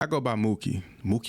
I go by Mookey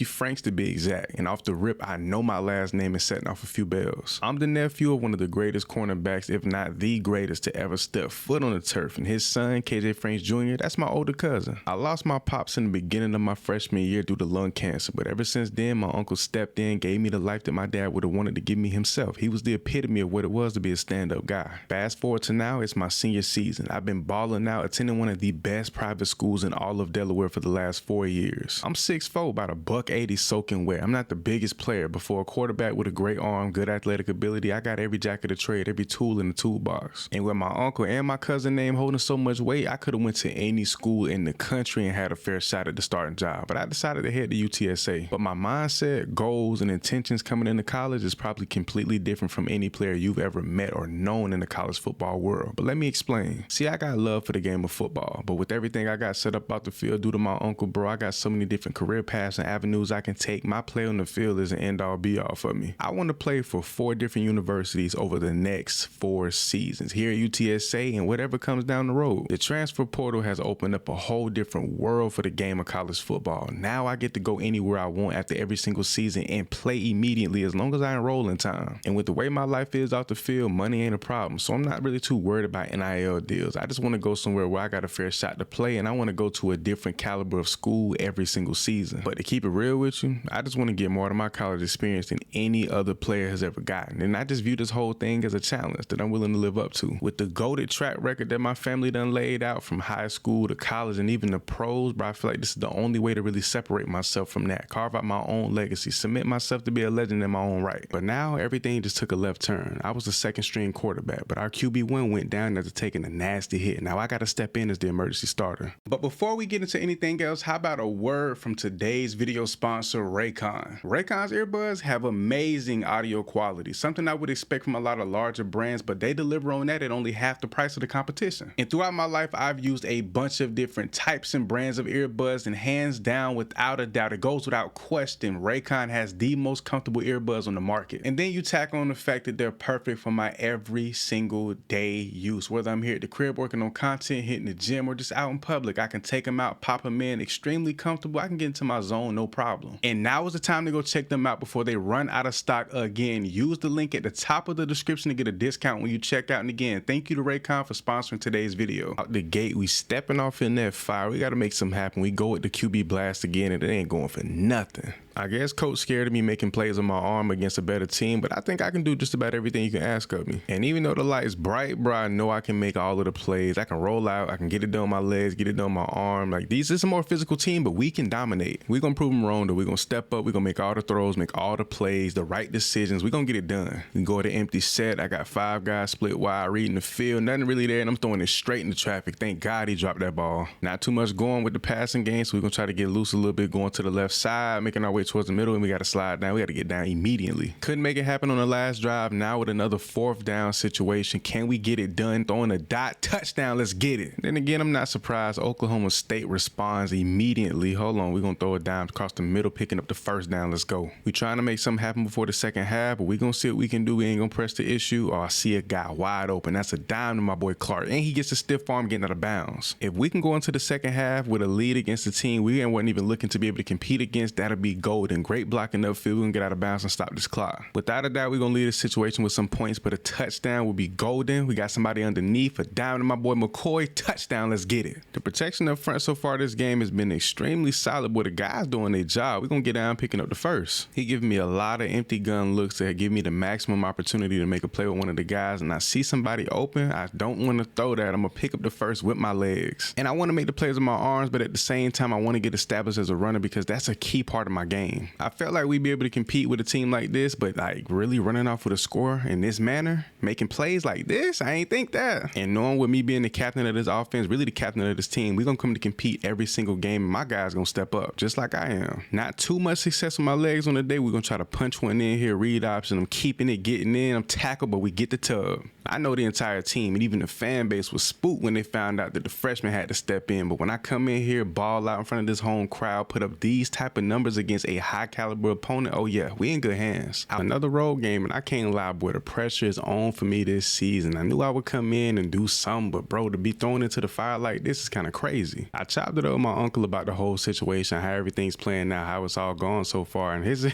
Franks to be exact, and off the rip, I know my last name is setting off a few bells. I'm the nephew of one of the greatest cornerbacks, if not the greatest, to ever step foot on the turf, and his son, KJ Franks Jr., that's my older cousin. I lost my pops in the beginning of my freshman year due to lung cancer, but ever since then, my uncle stepped in, gave me the life that my dad would have wanted to give me himself. He was the epitome of what it was to be a stand-up guy. Fast forward to now, it's my senior season. I've been balling out, attending one of the best private schools in all of Delaware for the last 4 years. I'm 6'4", about a $180 soaking wet. I'm not the biggest player, but for a quarterback with a great arm, good athletic ability, I got every jack of the trade, every tool in the toolbox. And with my uncle and my cousin name holding so much weight, I could have went to any school in the country and had a fair shot at the starting job, but I decided to head to UTSA. But my mindset, goals, and intentions coming into college is probably completely different from any player you've ever met or known in the college football world. But let me explain. See, I got love for the game of football, but with everything I got set up out the field due to my uncle, bro, I got so many different career paths and avenues I can take. My play on the field is an end-all be-all for me. I want to play for 4 different universities over the next 4 seasons here at UTSA and whatever comes down the road. The transfer portal has opened up a whole different world for the game of college football. Now I get to go anywhere I want after every single season and play immediately as long as I enroll in time. And with the way my life is off the field, money ain't a problem, so I'm not really too worried about NIL deals. I just want to go somewhere where I got a fair shot to play, and I want to go to a different caliber of school every single season. But to keep it real with you, I just want to get more out of my college experience than any other player has ever gotten. And I just view this whole thing as a challenge that I'm willing to live up to. With the goated track record that my family done laid out from high school to college and even the pros, bro, I feel like this is the only way to really separate myself from that. Carve out my own legacy, submit myself to be a legend in my own right. But now everything just took a left turn. I was the second string quarterback, but our QB1 went down after taking a nasty hit. Now I got to step in as the emergency starter. But before we get into anything else, how about a word from today's video sponsor, Raycon. Raycon's earbuds have amazing audio quality, something I would expect from a lot of larger brands, but they deliver on that at only half the price of the competition. And throughout my life, I've used a bunch of different types and brands of earbuds, and hands down, without a doubt, it goes without question, Raycon has the most comfortable earbuds on the market. And then you tack on the fact that they're perfect for my every single day use. Whether I'm here at the crib working on content, hitting the gym, or just out in public, I can take them out, pop them in, extremely comfortable. I can get into my zone, no problem. And now is the time to go check them out before they run out of stock again. Use the link at the top of the description to get a discount when you check out. And again, thank you to Raycon for sponsoring today's video. Out the gate, we stepping off in that fire. We got to make something happen. We go with the QB blast again, and it ain't going for nothing. I guess coach scared of me making plays on my arm against a better team, but I think I can do just about everything you can ask of me. And even though the light's bright, bro, I know I can make all of the plays. I can roll out, I can get it done on my legs, get it done on my arm. Like, this is a more physical team, but we can dominate. We're going to prove them wrong, though. We're going to step up. We're going to make all the throws, make all the plays, the right decisions. We're going to get it done. We can go at an empty set. I got 5 guys split wide, reading the field. Nothing really there, and I'm throwing it straight into traffic. Thank God he dropped that ball. Not too much going with the passing game, so we're going to try to get loose a little bit, going to the left side, making our way towards the middle, and we got to slide down. We got to get down immediately. Couldn't make it happen on the last drive. Now with another 4th down situation, can we get it done? Throwing a dot touchdown. Let's get it. Then again, I'm not surprised. Oklahoma State responds immediately. Hold on, we're gonna throw it down across the middle, picking up the 1st down. Let's go. We trying to make something happen before the second half, but we gonna see what we can do. We ain't gonna press the issue. Oh, I see a guy wide open. That's a dime to my boy Clark, and he gets a stiff arm getting out of bounds. If we can go into the second half with a lead against the team we weren't even looking to be able to compete against, that'll be golden. Great blocking upfield. We're gonna get out of bounds and stop this clock. Without a doubt, we're gonna lead a situation with some points, but a touchdown will be golden. We got somebody underneath, a dime to my boy McCoy. Touchdown. Let's get it. The protection up front so far this game has been extremely solid, but the guys doing their job. We're gonna get down picking up the 1st. He giving me a lot of empty gun looks that give me the maximum opportunity to make a play with one of the guys, and I see somebody open. I don't want to throw that. I'm gonna pick up the 1st with my legs, and I want to make the plays with my arms, but at the same time I want to get established as a runner because that's a key part of my game. I felt like we'd be able to compete with a team like this, but like really running off with a score in this manner, making plays like this, I ain't think that. And knowing with me being the captain of this offense, really the captain of this team, we're gonna come to compete every single game, and my guys gonna step up just like I am. Not too much success with my legs on the day. We're gonna try to punch one in here, read option. I'm keeping it, getting in, I'm tackled, but we get the tub. I know the entire team and even the fan base was spooked when they found out that the freshman had to step in, but when I come in here, ball out in front of this home crowd, put up these type of numbers against a high caliber opponent, oh yeah, we in good hands. Another road game, and I can't lie, boy, the pressure is on for me this season. I knew I would come in and do something, but bro, to be thrown into the fire like this is kind of crazy. I chopped it up with my uncle about the whole situation, how everything's playing out, how it's all gone so far, and his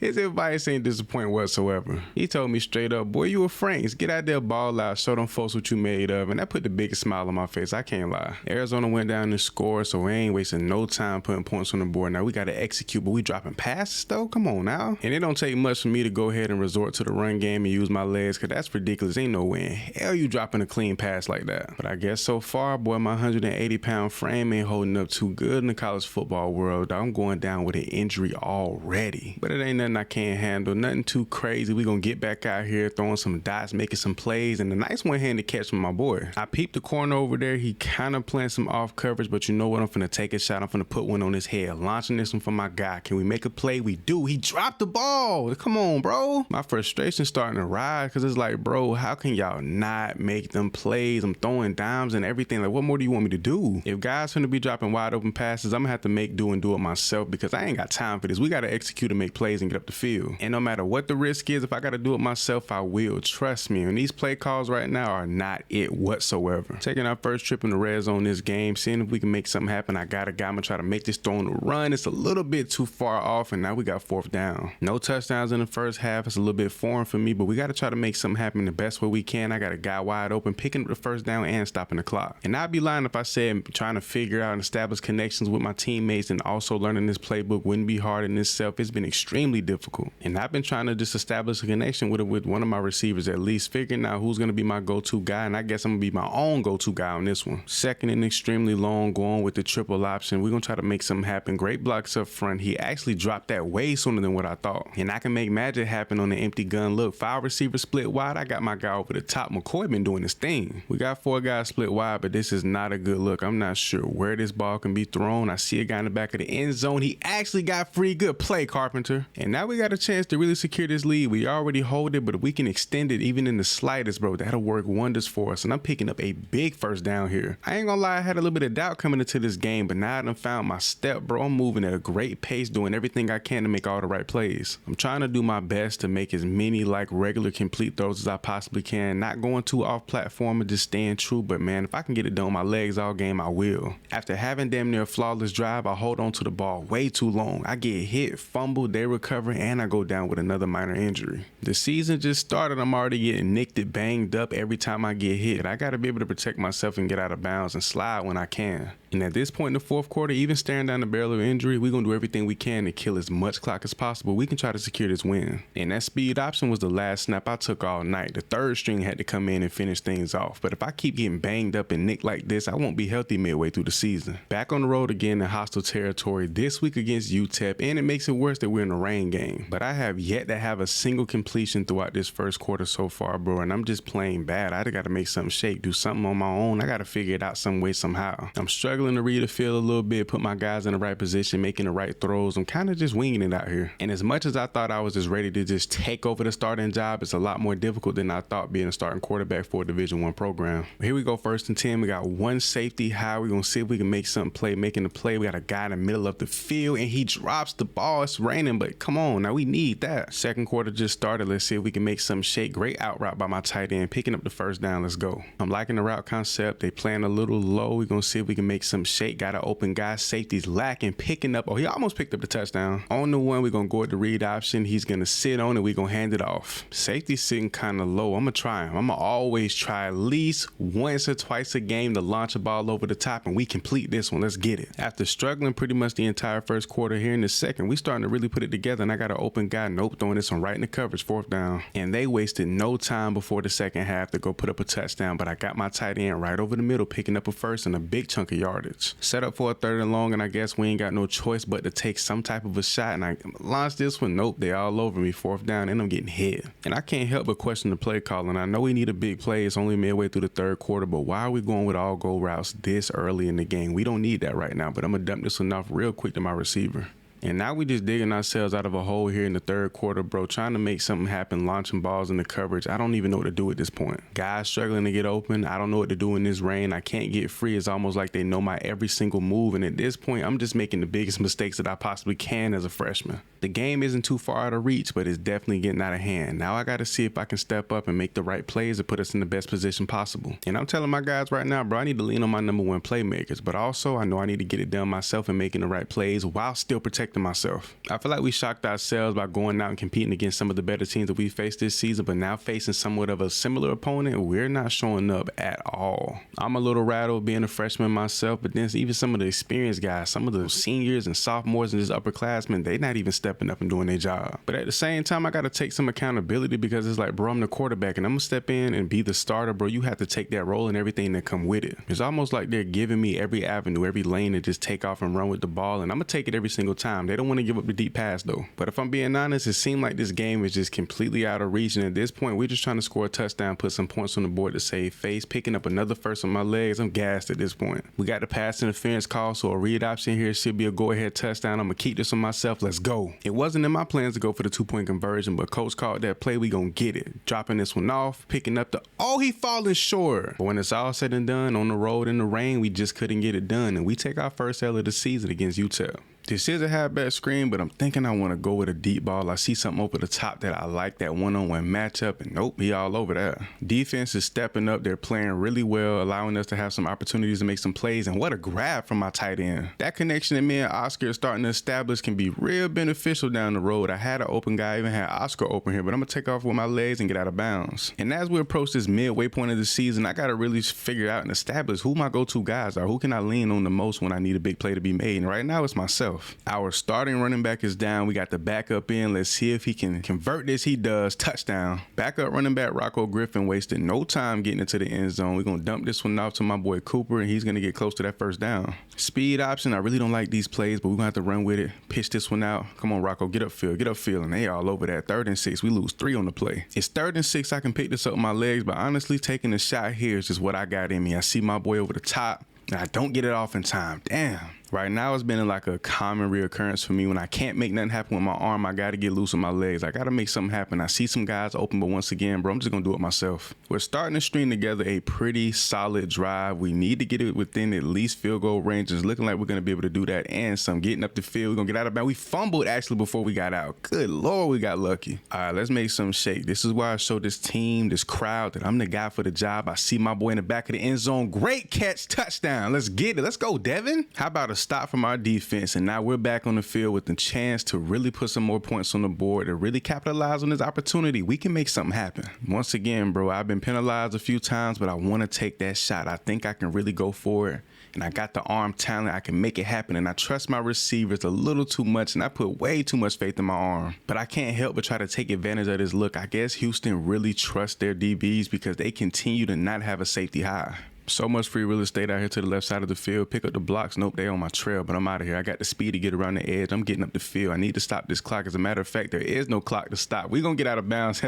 advice ain't disappointing whatsoever. He told me straight up, boy, you a Franks, get out there, ball out, show them folks what you made of, and that put the biggest smile on my face, I can't lie. Arizona went down and scored, so we ain't wasting no time putting points on the board. Now we got to execute, but we dropping passes though? Come on now. And it don't take much for me to go ahead and resort to the run game and use my legs, cause that's ridiculous. Ain't no way in hell you dropping a clean pass like that. But I guess so far, boy, my 180-pound frame ain't holding up too good in the college football world. I'm going down with an injury already. But it ain't nothing I can't handle, nothing too crazy. We gonna get back out here, throwing some dots, making some plays, and a nice one-handed catch from my boy. I peeped the corner over there. He kind of playing some off coverage, but you know what? I'm finna take a shot. I'm finna put one on his head. Launching this one for my guy. Can we make a play? We do. He dropped the ball. Come on, bro. My frustration's starting to rise because it's like, bro, how can y'all not make them plays? I'm throwing dimes and everything. Like, what more do you want me to do? If guys finna be dropping wide open passes, I'm gonna have to make do and do it myself because I ain't got time for this. We gotta execute and make plays and get up the field. And no matter what the risk is, if I gotta do it myself, I will. Trust me. And these play calls right now are not it whatsoever. Taking our first trip in the red zone this game, seeing if we can make something happen. I got a guy. I'm gonna try to make this throw on the run. It's a little bit too far off, and now we got fourth down. No touchdowns in the first half. It's a little bit foreign for me, but we got to try to make something happen the best way we can. I got a guy wide open, picking up the first down and stopping the clock. And I'd be lying if I said trying to figure out and establish connections with my teammates and also learning this playbook wouldn't be hard in itself. It's been extremely difficult. And I've been trying to just establish a connection with one of my receivers, at least figuring out who's going to be my go-to guy. And I guess I'm going to be my own go-to guy on this one. Second and extremely long, going with the triple option. We're going to try to make something happen. Great blocks up front. He actually dropped that way sooner than what I thought. And I can make magic happen on the empty gun look. 5 receivers split wide. I got my guy over the top. McCoy been doing his thing. We got 4 guys split wide, but this is not a good look. I'm not sure where this ball can be thrown. I see a guy in the back of the end zone. He actually got free. Good play, Carpenter. And now we got a chance to really secure this lead. We already hold it, but if we can extend it even in the slightest, bro, that'll work wonders for us. And I'm picking up a big first down here. I ain't gonna lie, I had a little bit of doubt coming into this game, but now I done found my step, bro. I'm moving at a great pace, doing everything I can to make all the right plays. I'm trying to do my best to make as many like regular complete throws as I possibly can, not going too off platform and just staying true, but man, if I can get it done with my legs all game, I will. After having damn near a flawless drive, I hold on to the ball way too long. I get hit, fumble, they recover, and I go down with another minor injury. The season just started. I'm already getting nicked and banged up every time I get hit. I gotta be able to protect myself and get out of bounds and slide when I can. And at this point in the fourth quarter, even staring down the barrel of injury, we're going to do everything we can to kill as much clock as possible. We can try to secure this win. And that speed option was the last snap I took all night. The third string had to come in and finish things off. But if I keep getting banged up and nicked like this, I won't be healthy midway through the season. Back on the road again in hostile territory this week against UTEP, and it makes it worse that we're in a rain game. But I have yet to have a single completion throughout this first quarter so far, bro, and I'm just playing bad. I got to make something shake, do something on my own. I got to figure it out some way, somehow. I'm struggling to read the field a little bit, put my guys in the right position, making the right throws. I'm kind of just winging it out here. And as much as I thought I was just ready to just take over the starting job, it's a lot more difficult than I thought being a starting quarterback for a Division I program. But here we go, 1st and 10. We got one safety high. We're going to see if we can make something play, making the play. We got a guy in the middle of the field, and he drops the ball. It's raining, but come on, now we need that. Second quarter just started. Let's see if we can make something shake. Great out route by my tight end, picking up the first down. Let's go. I'm liking the route concept. They playing a little low. We're going to see if we can make some shake. Got an open guy. Safety's lacking, picking up. Oh, he almost picked up the touchdown. On the one, we're going to go with the read option. He's going to sit on it. We're going to hand it off. Safety's sitting kind of low. I'm going to try him. I'm going to always try at least once or twice a game to launch a ball over the top, and we complete this one. Let's get it. After struggling pretty much the entire first quarter, here in the second, we starting to really put it together, and I got an open guy. Nope, throwing this one right in the coverage, 4th down. And they wasted no time before the second half to go put up a touchdown, but I got my tight end right over the middle, picking up a first and a big chunk of yardage. Set up for a 3rd and long, and I guess we ain't got no choice but to take some type of a shot, and I launched this one. Nope, they all over me, 4th down, and I'm getting hit. And I can't help but question the play calling. I know we need a big play. It's only midway through the 3rd quarter, but why are we going with all go routes this early in the game? We don't need that right now, but I'm gonna dump this one off real quick to my receiver. And now we just digging ourselves out of a hole here in the third quarter, bro, trying to make something happen, launching balls in the coverage. I don't even know what to do at this point. Guys struggling to get open. I don't know what to do in this rain. I can't get free. It's almost like they know my every single move. And at this point, I'm just making the biggest mistakes that I possibly can as a freshman. The game isn't too far out of reach, but it's definitely getting out of hand. Now I got to see if I can step up and make the right plays to put us in the best position possible. And I'm telling my guys right now, bro, I need to lean on my number one playmakers, but also I know I need to get it done myself and making the right plays while still protecting myself. I feel like we shocked ourselves by going out and competing against some of the better teams that we faced this season, but now facing somewhat of a similar opponent, we're not showing up at all. I'm a little rattled being a freshman myself, but then even some of the experienced guys, some of the seniors and sophomores and just upperclassmen, they not even stepping up and doing their job. But at the same time, I got to take some accountability because it's like, bro, I'm the quarterback and I'm gonna step in and be the starter, bro. You have to take that role and everything that come with it. It's almost like they're giving me every avenue, every lane to just take off and run with the ball, and I'm gonna take it every single time. They don't want to give up the deep pass though. But if I'm being honest, it seemed like this game is just completely out of reach, and at this point, we're just trying to score a touchdown, put some points on the board to save face. Picking up another first on my legs, I'm gassed at this point. We got the pass interference call, so a read option here should be a go-ahead touchdown. I'm gonna keep this on myself. Let's go. It wasn't in my plans to go for the 2-point conversion, but coach called that play. We gonna get it. Dropping this one off, picking up the he falling short. But when it's all said and done, on the road in the rain, we just couldn't get it done, and we take our first L of the season against UTEP. This is a halfback screen, but I'm thinking I want to go with a deep ball. I see something over the top that I like, that one-on-one matchup, and nope, he all over that. Defense is stepping up. They're playing really well, allowing us to have some opportunities to make some plays, and what a grab from my tight end. That connection that me and Oscar are starting to establish can be real beneficial down the road. I had an open guy, I even had Oscar open here, but I'm going to take off with my legs and get out of bounds. And as we approach this midway point of the season, I got to really figure out and establish who my go-to guys are. Who can I lean on the most when I need a big play to be made? And right now, it's myself. Our starting running back is down. We got the backup in. Let's see if he can convert this. He does. Touchdown. Backup running back Rocco Griffin wasted no time getting into the end zone. We're going to dump this one off to my boy Cooper, and he's going to get close to that first down. Speed option. I really don't like these plays, but we're going to have to run with it. Pitch this one out. Come on, Rocco. Get upfield. Get upfield. And they all over that. 3rd and 6. We lose 3 on the play. It's 3rd and 6. I can pick this up with my legs, but honestly, taking a shot here is just what I got in me. I see my boy over the top, and I don't get it off in time. Damn. Right now, it's been like a common reoccurrence for me. When I can't make nothing happen with my arm, I got to get loose with my legs. I got to make something happen. I see some guys open, but once again, bro, I'm just going to do it myself. We're starting to string together a pretty solid drive. We need to get it within at least field goal range. It's looking like we're going to be able to do that, and some getting up the field. We're going to get out of bounds. We fumbled actually before we got out. Good Lord, we got lucky. All right, let's make some shake. This is why I show this team, this crowd, that I'm the guy for the job. I see my boy in the back of the end zone. Great catch, touchdown. Let's get it. Let's go, Devin. How about a stop from our defense? And now we're back on the field with the chance to really put some more points on the board, to really capitalize on this opportunity. We can make something happen. Once again, bro, I've been penalized a few times, but I want to take that shot. I think I can really go for it. And I got the arm talent. I can make it happen. And I trust my receivers a little too much. And I put way too much faith in my arm. But I can't help but try to take advantage of this look. I guess Houston really trusts their DBs because they continue to not have a safety high. So much free real estate out here to the left side of the field. Pick up the blocks. Nope, they on my trail, but I'm out of here. I got the speed to get around the edge. I'm getting up the field. I need to stop this clock. As a matter of fact, there is no clock to stop. We're going to get out of bounds.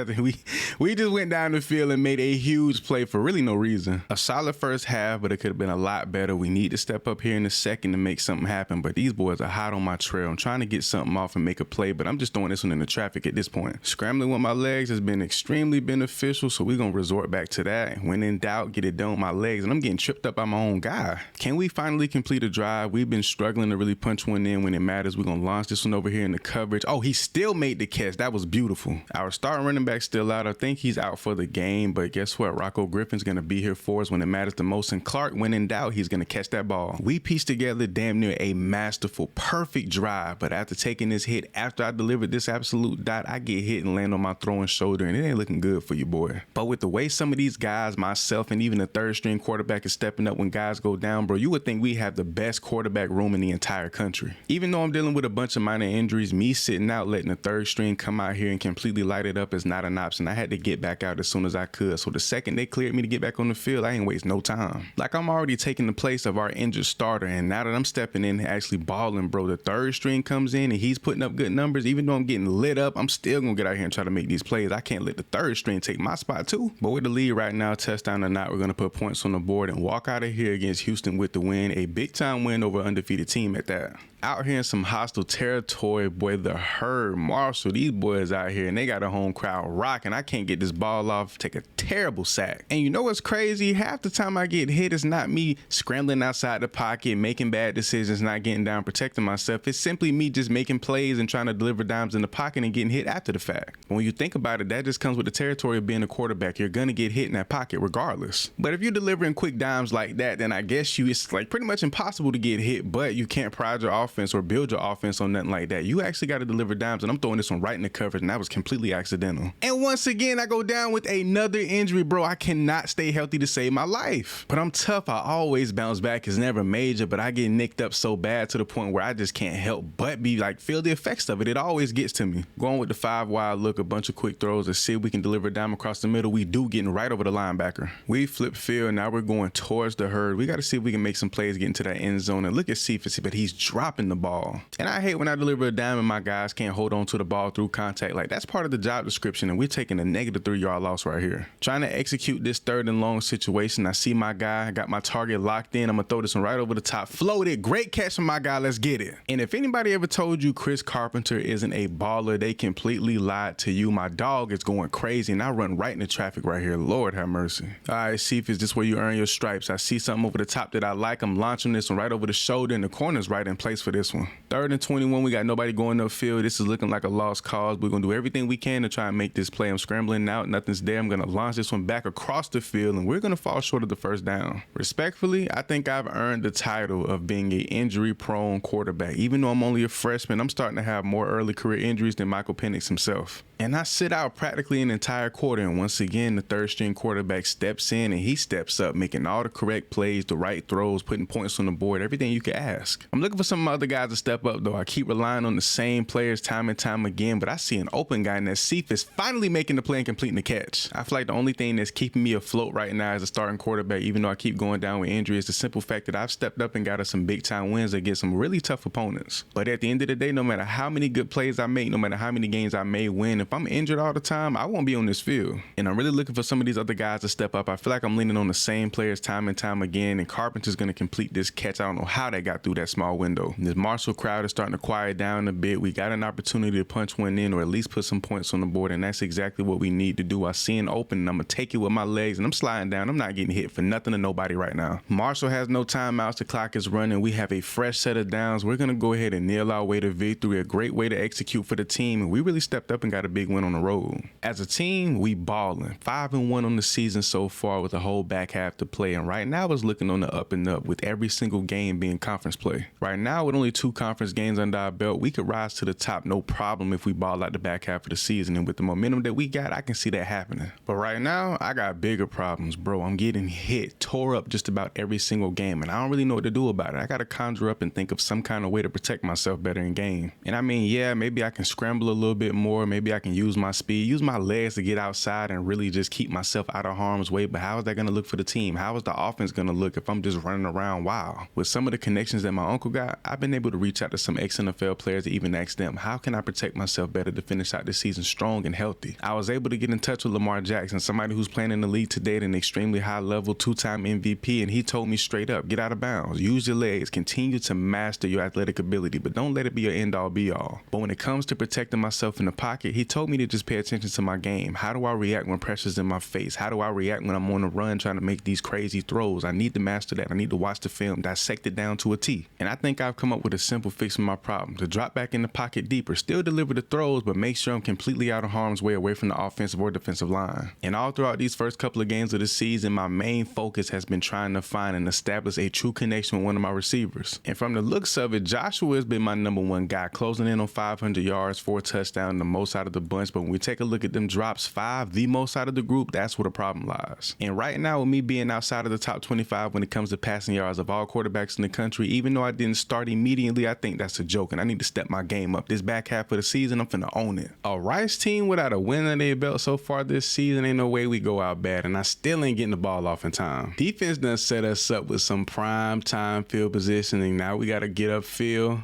We just went down the field and made a huge play for really no reason. A solid first half, but it could have been a lot better. We need to step up here in the second to make something happen, but these boys are hot on my trail. I'm trying to get something off and make a play, but I'm just throwing this one in the traffic at this point. Scrambling with my legs has been extremely beneficial, so we're going to resort back to that. When in doubt, get it done with my legs, and I'm getting tripped up by my own guy. Can we finally complete a drive? We've been struggling to really punch one in when it matters. We're going to launch this one over here in the coverage. Oh, he still made the catch. That was beautiful. Our starting running back still out. I think he's out for the game, but guess what? Rocco Griffin's going to be here for us when it matters the most. And Clark, when in doubt, he's going to catch that ball. We pieced together damn near a masterful, perfect drive, but after taking this hit, after I delivered this absolute dot, I get hit and land on my throwing shoulder, and it ain't looking good for you, boy. But with the way some of these guys, myself, and even the third string quarterback is stepping up when guys go down, bro, you would think we have the best quarterback room in the entire country. Even though I'm dealing with a bunch of minor injuries, me sitting out letting the third string come out here and completely light it up is not an option. I had to get back out as soon as I could. So the second they cleared me to get back on the field, I ain't waste no time. Like, I'm already taking the place of our injured starter, and now that I'm stepping in and actually balling, bro, the third string comes in and he's putting up good numbers. Even though I'm getting lit up, I'm still gonna get out here and try to make these plays. I can't let the third string take my spot too. But with the lead right now, touchdown or not, we're gonna put points on the board and walk out of here against Houston with the win, a big time win over an undefeated team at that. Out here in some hostile territory, boy, the herd, Marshall, these boys out here, and they got a home crowd rocking. I can't get this ball off, take a terrible sack. And you know what's crazy? Half the time I get hit, it's not me scrambling outside the pocket, making bad decisions, not getting down, protecting myself. It's simply me just making plays and trying to deliver dimes in the pocket and getting hit after the fact. When you think about it, that just comes with the territory of being a quarterback. You're gonna get hit in that pocket regardless. But if you're delivering quick dimes like that, then I guess it's like pretty much impossible to get hit, but you can't pride your offense or build your offense on nothing like that. You actually got to deliver dimes, and I'm throwing this one right in the coverage, and that was completely accidental. And once again, I go down with another injury, bro. I cannot stay healthy to save my life. But I'm tough. I always bounce back. It's never major, but I get nicked up so bad to the point where I just can't help but be like, feel the effects of it. It always gets to me. Going with the 5-wide look, a bunch of quick throws to see if we can deliver a dime across the middle. We do, getting right over the linebacker. We flip field. Now we're going towards the herd. We got to see if we can make some plays, get into that end zone. And look at Cephas, but he's dropping the ball. And I hate when I deliver a dime and my guys can't hold on to the ball through contact. Like, that's part of the job description, and we're taking a negative 3-yard loss right here. Trying to execute this 3rd and long situation. I see my guy, I got my target locked in. I'm gonna throw this one right over the top. Floated. Great catch from my guy. Let's get it. And if anybody ever told you Chris Carpenter isn't a baller, they completely lied to you. My dog is going crazy, and I run right into traffic right here. Lord have mercy. All right, Cephas, this is where you earn your stripes. I see something over the top that I like. I'm launching this one right over the shoulder, and the corner's right in place for this one. 3rd and 21. We got nobody going upfield. This is looking like a lost cause. We're gonna do everything we can to try and make this play. I'm scrambling out. Nothing's there. I'm gonna launch this one back across the field, and we're gonna fall short of the 1st down. Respectfully, I think I've earned the title of being an injury-prone quarterback. Even though I'm only a freshman, I'm starting to have more early career injuries than Michael Penix himself. And I sit out practically an entire quarter, and once again, the 3rd-string quarterback steps in, and he steps up, making all the correct plays, the right throws, putting points on the board, everything you could ask. I'm looking for some other guys to step up, though. I keep relying on the same players time and time again, but I see an open guy, and that Cephas finally making the play and completing the catch. I feel like the only thing that's keeping me afloat right now as a starting quarterback, even though I keep going down with injury, is the simple fact that I've stepped up and got us some big-time wins against some really tough opponents. But at the end of the day, no matter how many good plays I make, no matter how many games I may win, if I'm injured all the time, I won't be on this field. And I'm really looking for some of these other guys to step up. I feel like I'm leaning on the same players time and time again, and Carpenter's going to complete this catch. I don't know how they got through that small window. This Marshall crowd is starting to quiet down a bit. We got an opportunity to punch one in, or at least put some points on the board, and that's exactly what we need to do. I see an open, and I'm going to take it with my legs, and I'm sliding down. I'm not getting hit for nothing or nobody right now. Marshall has no timeouts. The clock is running. We have a fresh set of downs. We're going to go ahead and nail our way to victory. A great way to execute for the team, and we really stepped up and got a big win on the road. As a team, we balling. 5-1 on the season so far with a whole back half to play, and right now it's looking on the up and up with every single game being conference play. Right now, with only 2 conference games under our belt, we could rise to the top no problem if we ball out the back half of the season, and with the momentum that we got, I can see that happening. But right now, I got bigger problems, bro. I'm getting hit, tore up just about every single game, and I don't really know what to do about it. I gotta conjure up and think of some kind of way to protect myself better in game. And I mean, yeah, maybe I can scramble a little bit more, maybe I can use my speed, use my legs to get outside and really just keep myself out of harm's way, but how is that gonna look for the team? How is the offense gonna look if I'm just running around wild? With some of the connections that my uncle got, I've been able to reach out to some ex-NFL players to even ask them, how can I protect myself better to finish out the season strong and healthy? I was able to get in touch with Lamar Jackson, somebody who's playing in the league today at an extremely high level, 2-time MVP, and he told me straight up, get out of bounds, use your legs, continue to master your athletic ability, but don't let it be your end-all be-all. But when it comes to protecting myself in the pocket, he told me to just pay attention to my game. How do I react when pressure's in my face? How do I react when I'm on the run trying to make these crazy throws? I need to master that. I need to watch the film, dissect it down to a T. And I think I've come up with a simple fix for my problem: to drop back in the pocket deeper, still deliver the throws, but make sure I'm completely out of harm's way, away from the offensive or defensive line. And all throughout these first couple of games of the season, my main focus has been trying to find and establish a true connection with one of my receivers. And from the looks of it, Joshua has been my #1 guy, closing in on 500 yards, 4 touchdowns, the most out of the bunch. But when we take a look at them drops, 5, the most out of the group, that's where the problem lies. And right now, with me being outside of the top 25 when it comes to passing yards of all quarterbacks in the country, even though I didn't start immediately, I think that's a joke, and I need to step my game up. This back half of the season, I'm finna own it. A Rice team without a win under their belt so far this season, ain't no way we go out bad, and I still ain't getting the ball off in time. Defense done set us up with some prime time field positioning. Now we gotta get upfield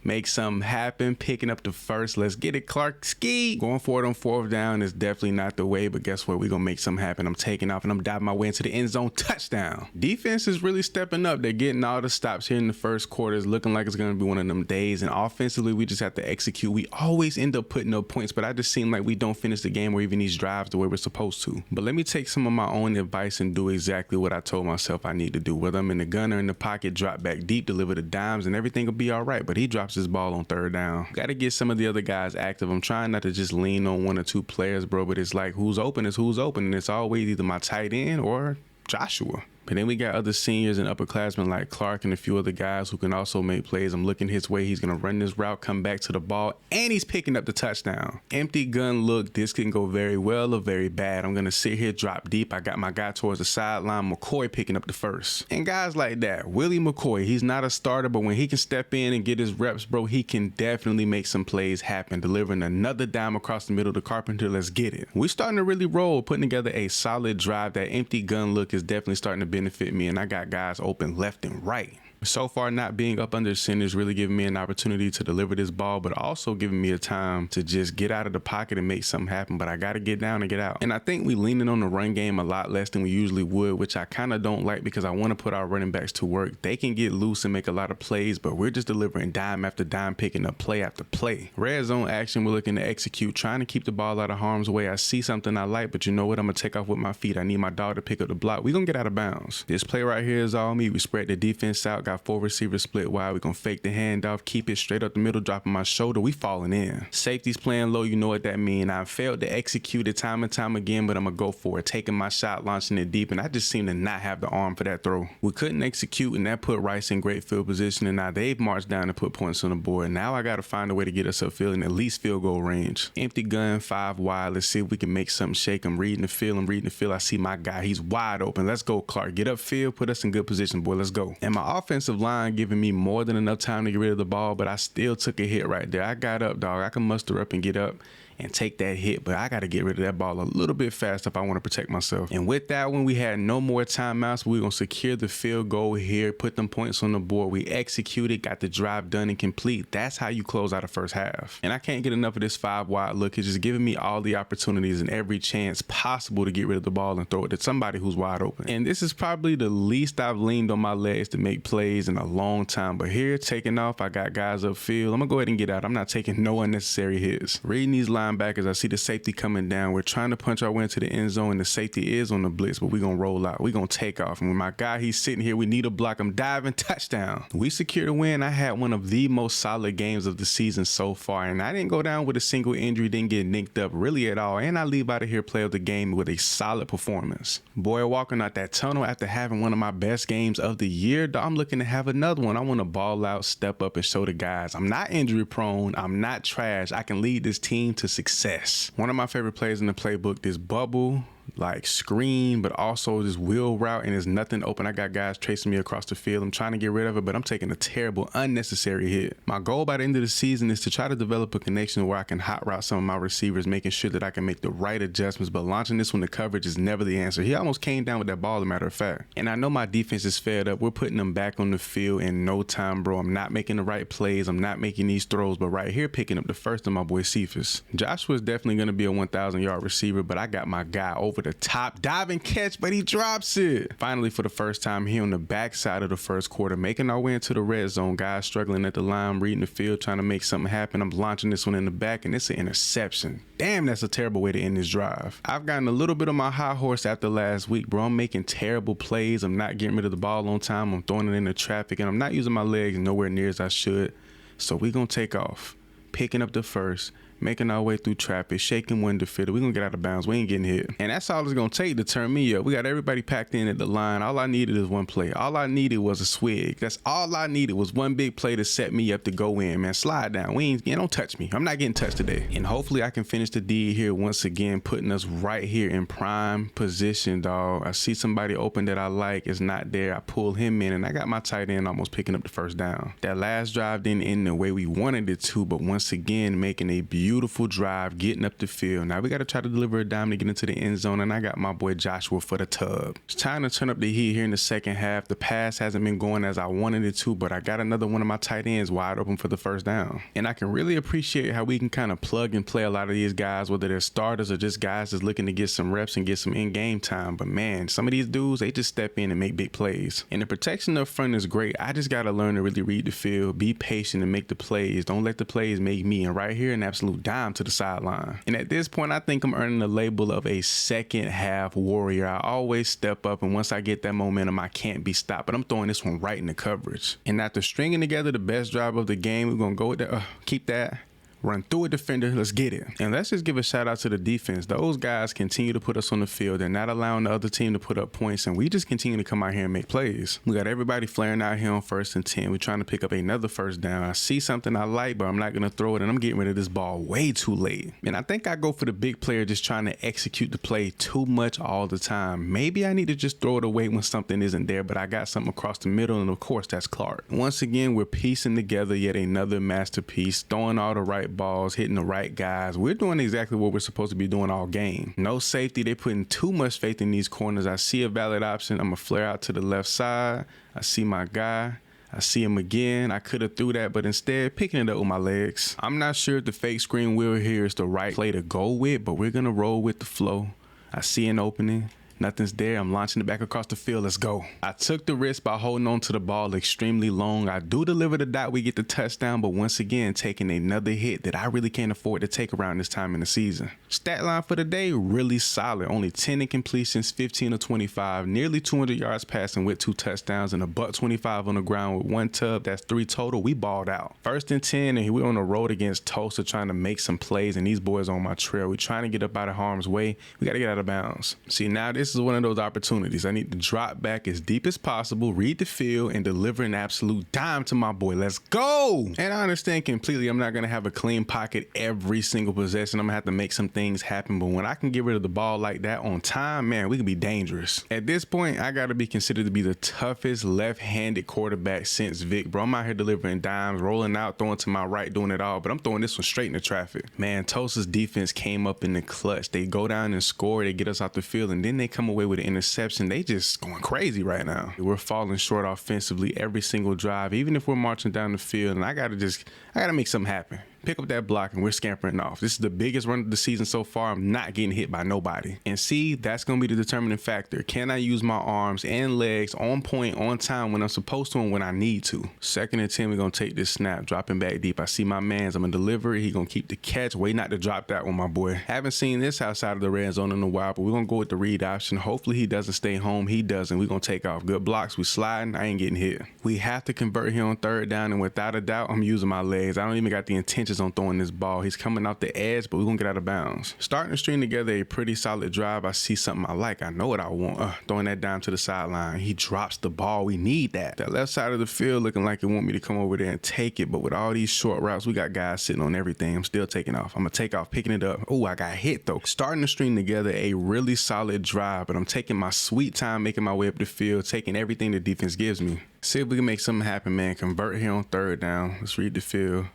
make something happen, picking up the first. Let's get it, Clark. Ski. Going for it on 4th down is definitely not the way, but guess what? We're going to make something happen. I'm taking off and I'm diving my way into the end zone. Touchdown. Defense is really stepping up. They're getting all the stops here in the first quarter. It's looking like it's going to be one of them days. And offensively, we just have to execute. We always end up putting up points, but I just seem like we don't finish the game or even these drives the way we're supposed to. But let me take some of my own advice and do exactly what I told myself I need to do. Whether I'm in the gun or in the pocket, drop back deep, deliver the dimes, and everything will be all right. But he drops his ball on 3rd down. Got to get some of the other guys active. I'm trying not to just lean on 1 or 2 players, bro, but it's like who's open is who's open, and it's always either my tight end or Joshua. But then we got other seniors and upperclassmen like Clark and a few other guys who can also make plays. I'm looking his way. He's going to run this route, come back to the ball, and he's picking up the touchdown. Empty gun look. This can go very well or very bad. I'm going to sit here, drop deep. I got my guy towards the sideline, McCoy picking up the first. And guys like that, Willie McCoy, he's not a starter, but when he can step in and get his reps, bro, he can definitely make some plays happen. Delivering another dime across the middle to Carpenter. Let's get it. We're starting to really roll, putting together a solid drive. That empty gun look is definitely starting to benefit me, and I got guys open left and right. So far, not being up under center is really giving me an opportunity to deliver this ball, but also giving me a time to just get out of the pocket and make something happen. But I got to get down and get out. And I think we leaning on the run game a lot less than we usually would, which I kind of don't like because I want to put our running backs to work. They can get loose and make a lot of plays, but we're just delivering dime after dime, picking up play after play. Red zone action, we're looking to execute, trying to keep the ball out of harm's way. I see something I like, but you know what? I'm going to take off with my feet. I need my dog to pick up the block. We're going to get out of bounds. This play right here is all me. We spread the defense out, got 4 receivers split wide. We're going to fake the handoff, keep it straight up the middle, dropping my shoulder. We falling in. Safety's playing low. You know what that means. I failed to execute it time and time again, but I'm going to go for it. Taking my shot, launching it deep, and I just seem to not have the arm for that throw. We couldn't execute, and that put Rice in great field position, and now they've marched down and put points on the board. Now I got to find a way to get us upfield in at least field goal range. Empty gun, 5 wide. Let's see if we can make something shake. I'm reading the field. I see my guy. He's wide open. Let's go, Clark. Get upfield. Put us in good position, boy. Let's go. And my offensive line giving me more than enough time to get rid of the ball, but I still took a hit right there. I got up, dog. I can muster up and get up and take that hit, but I got to get rid of that ball a little bit fast if I want to protect myself. And with that one, we had no more timeouts. We're going to secure the field goal here, put them points on the board. We executed, got the drive done and complete. That's how you close out the first half. And I can't get enough of this 5 wide look. It's just giving me all the opportunities and every chance possible to get rid of the ball and throw it to somebody who's wide open. And this is probably the least I've leaned on my legs to make plays in a long time. But here, taking off, I got guys upfield. I'm going to go ahead and get out. I'm not taking no unnecessary hits. Reading these linebackers, I see the safety coming down. We're trying to punch our way into the end zone, and the safety is on the blitz, but we're going to roll out. We're going to take off. And when my guy, he's sitting here, we need a block. I'm diving, touchdown. We secured a win. I had one of the most solid games of the season so far, and I didn't go down with a single injury, didn't get nicked up really at all, and I leave out of here player of the game with a solid performance. Boy, walking out that tunnel after having one of my best games of the year, I'm looking to have another one. I want to ball out, step up, and show the guys I'm not injury prone. I'm not trash. I can lead this team to success. One of my favorite plays in the playbook, this bubble, like screen, but also this wheel route, and there's nothing open. I got guys tracing me across the field. I'm trying to get rid of it, but I'm taking a terrible, unnecessary hit. My goal by the end of the season is to try to develop a connection where I can hot route some of my receivers, making sure that I can make the right adjustments, but launching this when the coverage is never the answer. He almost came down with that ball, as a matter of fact. And I know my defense is fed up. We're putting them back on the field in no time, bro. I'm not making the right plays. I'm not making these throws, but right here, picking up the first of my boy Cephas. Joshua is definitely going to be a 1,000-yard receiver, but I got my guy over the top, diving catch, but he drops it. Finally, for the first time here on the backside of the first quarter, making our way into the red zone. Guys struggling at the line, reading the field, trying to make something happen. I'm launching this one in the back, and it's an interception. Damn, that's a terrible way to end this drive. I've gotten a little bit of my high horse after last week, bro. I'm making terrible plays. I'm not getting rid of the ball on time. I'm throwing it into traffic, and I'm not using my legs nowhere near as I should. So we're going to take off, picking up the first, making our way through traffic, shaking one defender. We're going to get out of bounds. We ain't getting hit. And that's all it's going to take to turn me up. We got everybody packed in at the line. All I needed is one play. All I needed was a swig. That's all I needed was one big play to set me up to go in, man. Slide down. Don't touch me. I'm not getting touched today. And hopefully I can finish the deed here once again, putting us right here in prime position, dog. I see somebody open that I like. It's not there. I pull him in, and I got my tight end almost picking up the first down. That last drive didn't end the way we wanted it to, but once again, making a beautiful beautiful drive, getting up the field. Now we got to try to deliver a dime to get into the end zone, and I got my boy Joshua for the tub. It's time to turn up the heat here in the second half. The pass hasn't been going as I wanted it to, but I got another one of my tight ends wide open for the first down. And I can really appreciate how we can kind of plug and play a lot of these guys, whether they're starters or just guys that's looking to get some reps and get some in-game time. But man, some of these dudes, they just step in and make big plays. And the protection up front is great. I just got to learn to really read the field, be patient, and make the plays. Don't let the plays make me. And right here, an absolute dime to the sideline. And at this point, I think I'm earning the label of a second half warrior. I always step up, and once I get that momentum, I can't be stopped. But I'm throwing this one right in the coverage. And after stringing together the best drive of the game, we're going to go with that. Keep that. Run through a defender, let's get it. And let's just give a shout out to the defense. Those guys continue to put us on the field. They're not allowing the other team to put up points, and we just continue to come out here and make plays. We got everybody flaring out here on 1st and 10. We're trying to pick up another first down. I see something I like, but I'm not going to throw it, and I'm getting rid of this ball way too late. And I think I go for the big player just trying to execute the play too much all the time. Maybe I need to just throw it away when something isn't there, but I got something across the middle, and of course, that's Clark. Once again, we're piecing together yet another masterpiece, throwing all the right balls, hitting the right guys. We're doing exactly what we're supposed to be doing all game. No safety. They're putting too much faith in these corners. I see a valid option. I'm going to flare out to the left side. I see my guy. I see him again. I could have threw that, but instead picking it up with my legs. I'm not sure if the fake screen wheel here is the right play to go with, but we're going to roll with the flow. I see an opening. Nothing's there. I'm launching it back across the field. Let's go. I took the risk by holding on to the ball extremely long. I do deliver the dot. We get the touchdown, but once again, taking another hit that I really can't afford to take around this time in the season. Stat line for the day, really solid. Only 10 incompletions, 15 of 25, nearly 200 yards passing with 2 touchdowns, and a $125 on the ground with 1 tub. That's 3 total. We balled out. 1st and 10, and we're on the road against TULSA trying to make some plays, and these boys on my trail. We're trying to get up out of harm's way. We got to get out of bounds. See, now this is one of those opportunities. I need to drop back as deep as possible, read the field, and deliver an absolute dime to my boy. Let's go. And I understand completely I'm not going to have a clean pocket every single possession. I'm going to have to make some things happen. But when I can get rid of the ball like that on time, man, we can be dangerous. At this point, I got to be considered to be the toughest left-handed quarterback since Vic. Bro, I'm out here delivering dimes, rolling out, throwing to my right, doing it all. But I'm throwing this one straight into traffic. Man, Tulsa's defense came up in the clutch. They go down and score. They get us off the field, and then they come away with an interception. They just going crazy right now. We're falling short offensively every single drive, even if we're marching down the field, and I gotta make something happen. Pick up that block, and we're scampering off. This is the biggest run of the season so far. I'm not getting hit by nobody. And see, that's going to be the determining factor. Can I use my arms and legs on point, on time when I'm supposed to and when I need to? 2nd and 10, we're going to take this snap, dropping back deep. I see my mans. I'm going to deliver it. He's going to keep the catch. Wait not to drop that one, my boy. Haven't seen this outside of the red zone in a while, but we're going to go with the read option. Hopefully he doesn't stay home. He doesn't. We're going to take off. Good blocks. We sliding. I ain't getting hit. We have to convert here on 3rd down, and without a doubt, I'm using my legs. I don't even got the intentions on throwing this ball. He's coming off the edge, but we're going to get out of bounds. Starting to string together a pretty solid drive. I see something I like. I know what I want. Throwing that down to the sideline. He drops the ball. We need that. That left side of the field looking like it want me to come over there and take it, but with all these short routes, we got guys sitting on everything. I'm still taking off. I'm going to take off, picking it up. Oh, I got hit though. Starting to string together a really solid drive, but I'm taking my sweet time, making my way up the field, taking everything the defense gives me. See if we can make something happen, man. Convert here on 3rd down. Let's read the field.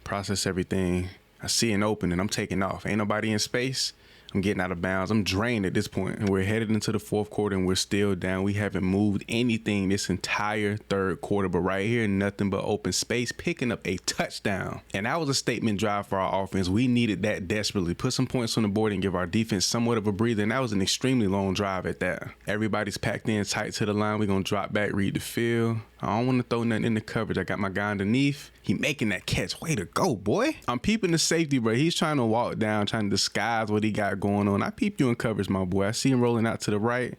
Process everything. I see an opening. I'm taking off. Ain't nobody in space. I'm getting out of bounds. I'm drained at this point, and we're headed into the 4th quarter, and we're still down. We haven't moved anything this entire 3rd quarter, but right here, nothing but open space, picking up a touchdown. And that was a statement drive for our offense. We needed that desperately. Put some points on the board and give our defense somewhat of a breather, and that was an extremely long drive at that. Everybody's packed in tight to the line. We're going to drop back, read the field. I don't want to throw nothing in the coverage. I got my guy underneath. He making that catch. Way to go, boy. I'm peeping the safety, bro. He's trying to walk down, trying to disguise what he got going on. I peep you in coverage, my boy. I see him rolling out to the right.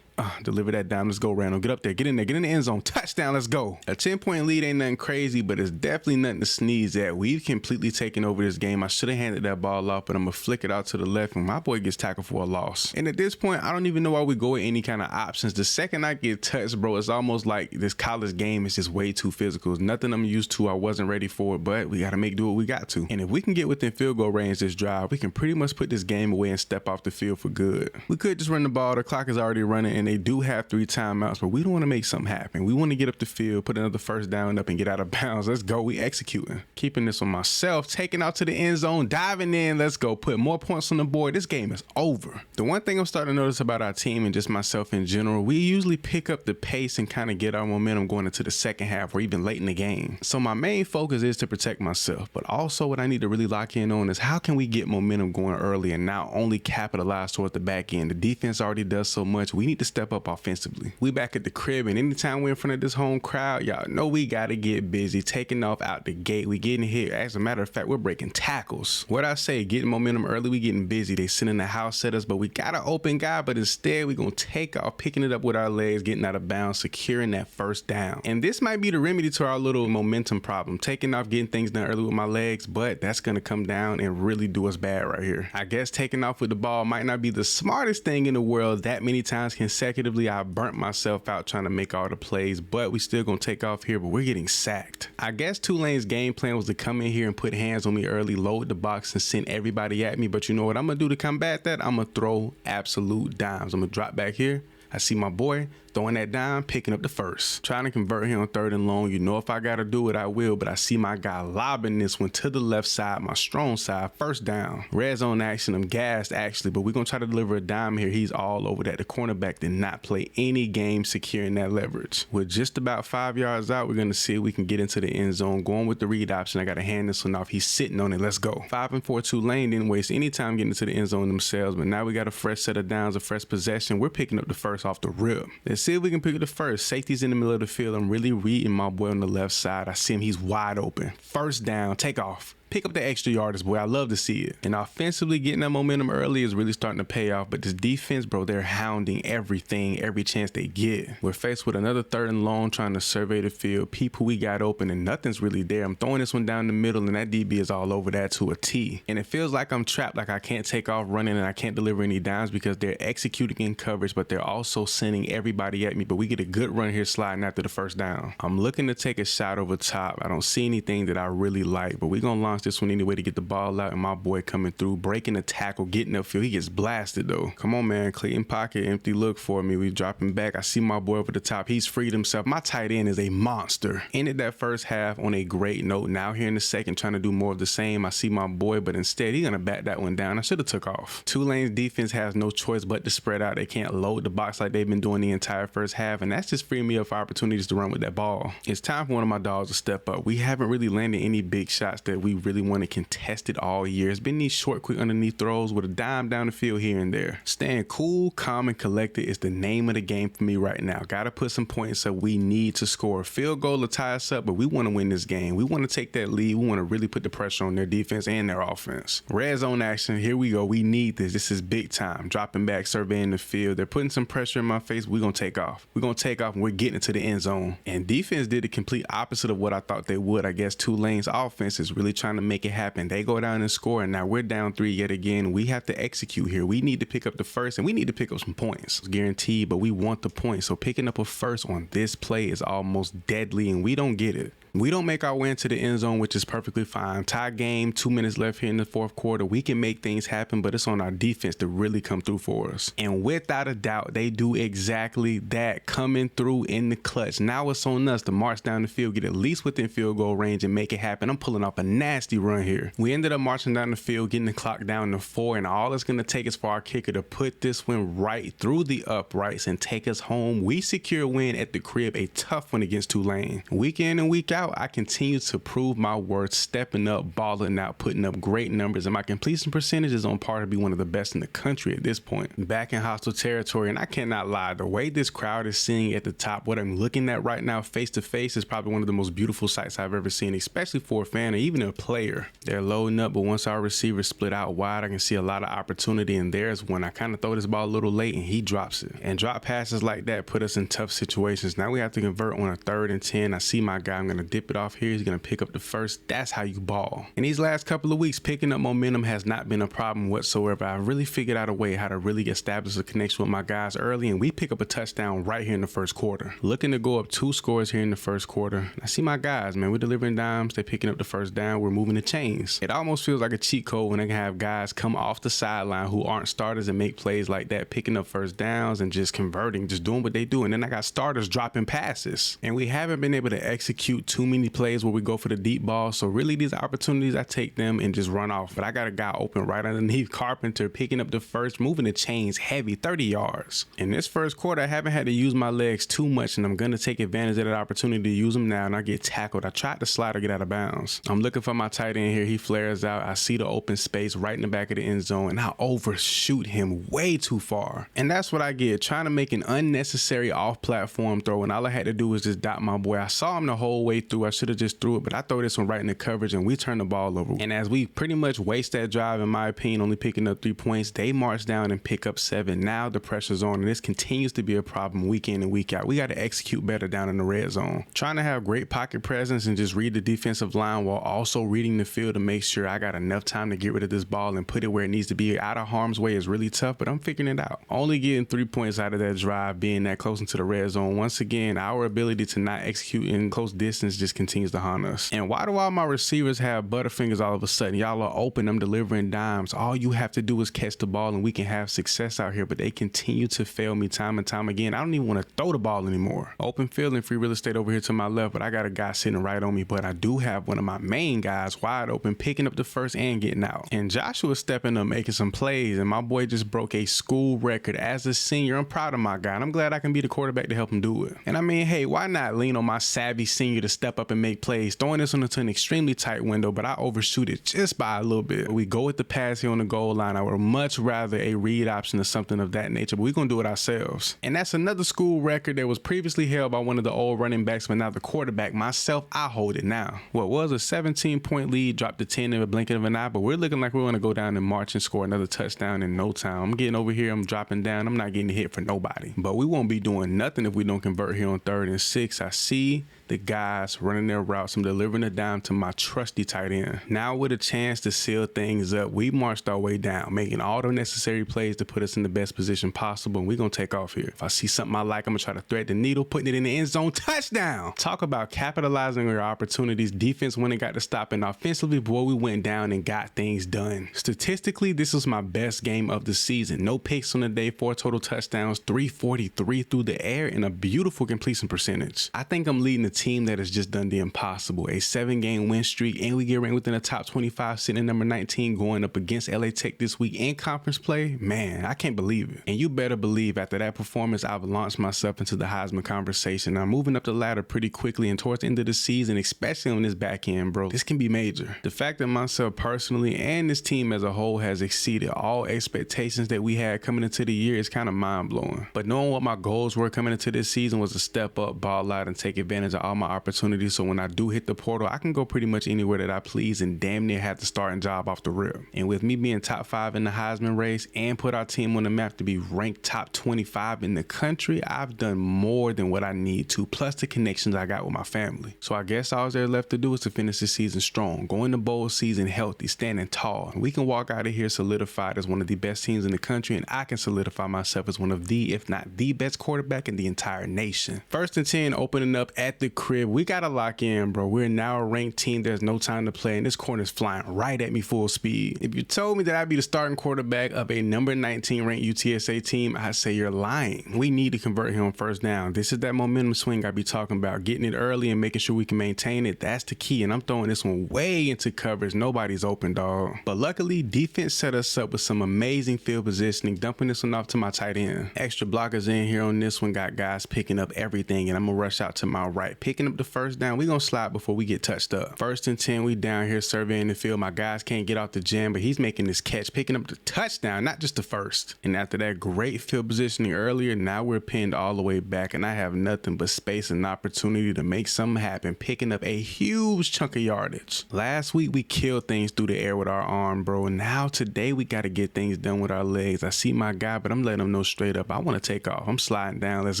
Deliver that down. Let's go, Randall. Get up there. Get in there. Get in the end zone. Touchdown. Let's go. A 10-point lead ain't nothing crazy, but it's definitely nothing to sneeze at. We've completely taken over this game. I should have handed that ball off, but I'm going to flick it out to the left, and my boy gets tackled for a loss. And at this point, I don't even know why we go with any kind of options. The second I get touched, bro, it's almost like this college game is just way too physical. It's nothing I'm used to. I wasn't ready for it, but we got to make do what we got to. And if we can get within field goal range this drive, we can pretty much put this game away and step off the field for good. We could just run the ball. The clock is already running, Tulane, they do have 3 timeouts, but we don't want to make something happen. We want to get up the field, put another first down up and get out of bounds. Let's go. We executing. Keeping this on myself, taking out to the end zone, diving in. Let's go. Put more points on the board. This game is over. The one thing I'm starting to notice about our team and just myself in general, we usually pick up the pace and kind of get our momentum going into the second half or even late in the game. So my main focus is to protect myself, but also what I need to really lock in on is how can we get momentum going early and not only capitalize toward the back end. The defense already does so much. We need to step up offensively. We back at the crib, and anytime we're in front of this home crowd, y'all know we got to get busy, taking off out the gate. We getting hit. As a matter of fact, we're breaking tackles. What I say, getting momentum early, we getting busy. They sending the house at us, but we got an open guy, but instead we gonna take off, picking it up with our legs, getting out of bounds, securing that first down. And this might be the remedy to our little momentum problem, taking off, getting things done early with my legs, but that's gonna come down and really do us bad right here. I guess taking off with the ball might not be the smartest thing in the world. That many times consecutively, I burnt myself out trying to make all the plays, but we still gonna take off here, but we're getting sacked. I guess Tulane's game plan was to come in here and put hands on me early, load the box and send everybody at me, but you know what I'm gonna do to combat that? I'm gonna throw absolute dimes. I'm gonna drop back here. I see my boy throwing that dime, picking up the first. Trying to convert here on 3rd and long. You know if I gotta do it, I will, but I see my guy lobbing this one to the left side, my strong side, first down. Red zone action, I'm gassed actually, but we're gonna try to deliver a dime here. He's all over that. The cornerback did not play any game securing that leverage. We're just about 5 yards out. We're gonna see if we can get into the end zone. Going with the read option, I gotta hand this one off. He's sitting on it, let's go. 5 and 4 Tulane didn't waste any time getting into the end zone themselves, but now we got a fresh set of downs, a fresh possession. We're picking up the first off the rip. Let's see if we can pick up the first. Safety's in the middle of the field. I'm really reading my boy on the left side. I see him, he's wide open. First down, take off. Pick up the extra yardage, boy. I love to see it. And offensively, getting that momentum early is really starting to pay off. But this defense, bro, they're hounding everything, every chance they get. We're faced with another 3rd and long, trying to survey the field. People we got open and nothing's really there. I'm throwing this one down the middle and that DB is all over that to a T. And it feels like I'm trapped, like I can't take off running and I can't deliver any downs because they're executing in coverage, but they're also sending everybody at me. But we get a good run here sliding after the first down. I'm looking to take a shot over top. I don't see anything that I really like, but we're going to launch this one anyway to get the ball out, and my boy coming through, breaking the tackle, getting upfield. He gets blasted though. Come on, man. Clayton pocket, empty look for me. We dropping back. I see my boy over the top. He's freed himself. My tight end is a monster. Ended that first half on a great note. Now here in the second, trying to do more of the same. I see my boy, but instead he's gonna bat that one down. I should have took off. Tulane's defense has no choice but to spread out. They can't load the box like they've been doing the entire first half, and that's just freeing me up for opportunities to run with that ball. It's time for one of my dogs to step up. We haven't really landed any big shots that we really want to contested all year. It's been these short, quick underneath throws with a dime down the field here and there. Staying cool, calm, and collected is the name of the game for me right now. Got to put some points up. We need to score a field goal to tie us up, but we want to win this game. We want to take that lead. We want to really put the pressure on their defense and their offense. Red zone action. Here we go. We need this. This is big time. Dropping back, surveying the field. They're putting some pressure in my face. We're going to take off. We're going to take off, and we're getting into the end zone. And defense did the complete opposite of what I thought they would. I guess Tulane's offense is really trying to make it happen. They go down and score, and now we're down 3 yet again. We have to execute here. We need to pick up the first, and we need to pick up some points. It's guaranteed, but we want the points. So picking up a first on this play is almost deadly, and we don't get it. We don't make our way into the end zone, which is perfectly fine. Tie game, 2 minutes left here in the fourth quarter. We can make things happen, but it's on our defense to really come through for us. And without a doubt, they do exactly that, coming through in the clutch. Now it's on us to march down the field, get at least within field goal range and make it happen. I'm pulling off a nasty run here. We ended up marching down the field, getting the clock down to 4, and all it's going to take is for our kicker to put this one right through the uprights and take us home. We secure a win at the crib, a tough one against Tulane. Week in and week out, I continue to prove my worth, stepping up, balling out, putting up great numbers, and my completion percentage is on par to be one of the best in the country at this point. Back in hostile territory, and I cannot lie, the way this crowd is singing at the top, what I'm looking at right now face to face is probably one of the most beautiful sights I've ever seen, especially for a fan or even a player. They're loading up, but once our receivers split out wide, I can see a lot of opportunity, and there's when I kind of throw this ball a little late and he drops it. And drop passes like that put us in tough situations. Now we have to convert on a 3rd and 10. I see my guy, I'm going to dip it off here. He's going to pick up the first. That's how you ball. In these last couple of weeks, picking up momentum has not been a problem whatsoever. I really figured out a way how to really establish a connection with my guys early, and we pick up a touchdown right here in the first quarter. Looking to go up 2 scores here in the first quarter. I see my guys, man. We're delivering dimes. They're picking up the first down. We're moving the chains. It almost feels like a cheat code when I can have guys come off the sideline who aren't starters and make plays like that, picking up first downs and just converting, just doing what they do. And then I got starters dropping passes. And we haven't been able to execute too many plays where we go for the deep ball. So really these opportunities, I take them and just run off. But I got a guy open right underneath Carpenter, picking up the first, moving the chains heavy, 30 yards. In this first quarter, I haven't had to use my legs too much, and I'm going to take advantage of that opportunity to use them now, and I get tackled. I tried to slide or get out of bounds. I'm looking for my tight end here. He flares out. I see the open space right in the back of the end zone, and I overshoot him way too far. And that's what I get, trying to make an unnecessary off-platform throw, and all I had to do was just dot my boy. I saw him the whole way through. I should have just threw it, but I throw this one right in the coverage, and we turn the ball over. And as we pretty much waste that drive, in my opinion, only picking up 3 points, they march down and pick up 7. Now the pressure's on, and this continues to be a problem week in and week out. We got to execute better down in the red zone. Trying to have great pocket presence and just read the defensive line while also reading the field to make sure I got enough time to get rid of this ball and put it where it needs to be out of harm's way is really tough, but I'm figuring it out. Only getting 3 points out of that drive, being that close into the red zone. Once again, our ability to not execute in close distance just continues to haunt us. And why do all my receivers have butterfingers all of a sudden? Y'all are open, I'm delivering dimes. All you have to do is catch the ball and we can have success out here, but they continue to fail me time and time again. I don't even want to throw the ball anymore. Open field and free real estate over here to my left, but I got a guy sitting right on me, but I do have one of my main guys wide open, picking up the first and getting out. And Joshua's stepping up, making some plays, and my boy just broke a school record as a senior. I'm proud of my guy, and I'm glad I can be the quarterback to help him do it. And I mean, hey, why not lean on my savvy senior to step up and make plays? Throwing this one into an extremely tight window, but I overshoot it just by a little bit. We go with the pass here on the goal line. I would much rather a read option or something of that nature, but we're going to do it ourselves. And that's another school record that was previously held by one of the old running backs, but now the quarterback, myself, I hold it now. What was a 17-point lead dropped to 10 in a blink of an eye, but we're looking like we're going to go down and march and score another touchdown in no time. I'm getting over here, I'm dropping down, I'm not getting hit for nobody. But we won't be doing nothing if we don't convert here on 3rd and 6. I see the guys running their routes. I'm delivering a dime to my trusty tight end. Now with a chance to seal things up, we marched our way down, making all the necessary plays to put us in the best position possible, and we're going to take off here. If I see something I like, I'm going to try to thread the needle, putting it in the end zone, touchdown! Talk about capitalizing on your opportunities. Defense went and got to stop, and offensively, boy, we went down and got things done. Statistically, this was my best game of the season. No picks on the day, 4 total touchdowns, 343 through the air, and a beautiful completion percentage. I think I'm leading the team that has just done the impossible. A 7-game win streak, and we get ranked within the top 25, sitting at number 19, going up against LA Tech this week in conference play. Man, I can't believe it. And you better believe after that performance, I've launched myself into the Heisman conversation. I'm moving up the ladder pretty quickly, and towards the end of the season, especially on this back end, bro, this can be major. The fact that myself personally and this team as a whole has exceeded all expectations that we had coming into the year is kind of mind-blowing. But knowing what my goals were coming into this season was to step up, ball out, and take advantage of all my opportunities, so when I do hit the portal, I can go pretty much anywhere that I please and damn near have the starting job off the rip. And with me being top 5 in the Heisman race and put our team on the map to be ranked top 25 in the country, I've done more than what I need to, plus the connections I got with my family. So I guess all there's left to do is to finish this season strong, go into bowl season healthy, standing tall. And we can walk out of here solidified as one of the best teams in the country, and I can solidify myself as one of the, if not the best quarterback in the entire nation. 1st and 10 opening up at the crib. We got to lock in, bro. We're now a ranked team. There's no time to play, and this corner's flying right at me full speed. If you told me that I'd be the starting quarterback of a number 19 ranked UTSA team, I'd say you're lying. We need to convert him on 1st down. This is that momentum swing I be talking about, getting it early and making sure we can maintain it. That's the key, and I'm throwing this one way into coverage. Nobody's open, dog. But luckily, defense set us up with some amazing field positioning, dumping this one off to my tight end. Extra blockers in here on this one, got guys picking up everything, and I'm gonna rush out to my right, picking up the 1st down. We gonna slide before we get touched up. 1st and 10, we down here surveying the field. My guys can't get off the jam, but he's making this catch, picking up the touchdown, not just the 1st. And after that great field positioning earlier, now we're pinned all the way back, and I have nothing but space and opportunity to make something happen, picking up a huge chunk of yardage. Last week, we killed things through the air with our arm, bro. And now today, we got to get things done with our legs. I see my guy, but I'm letting him know straight up, I want to take off. I'm sliding down. Let's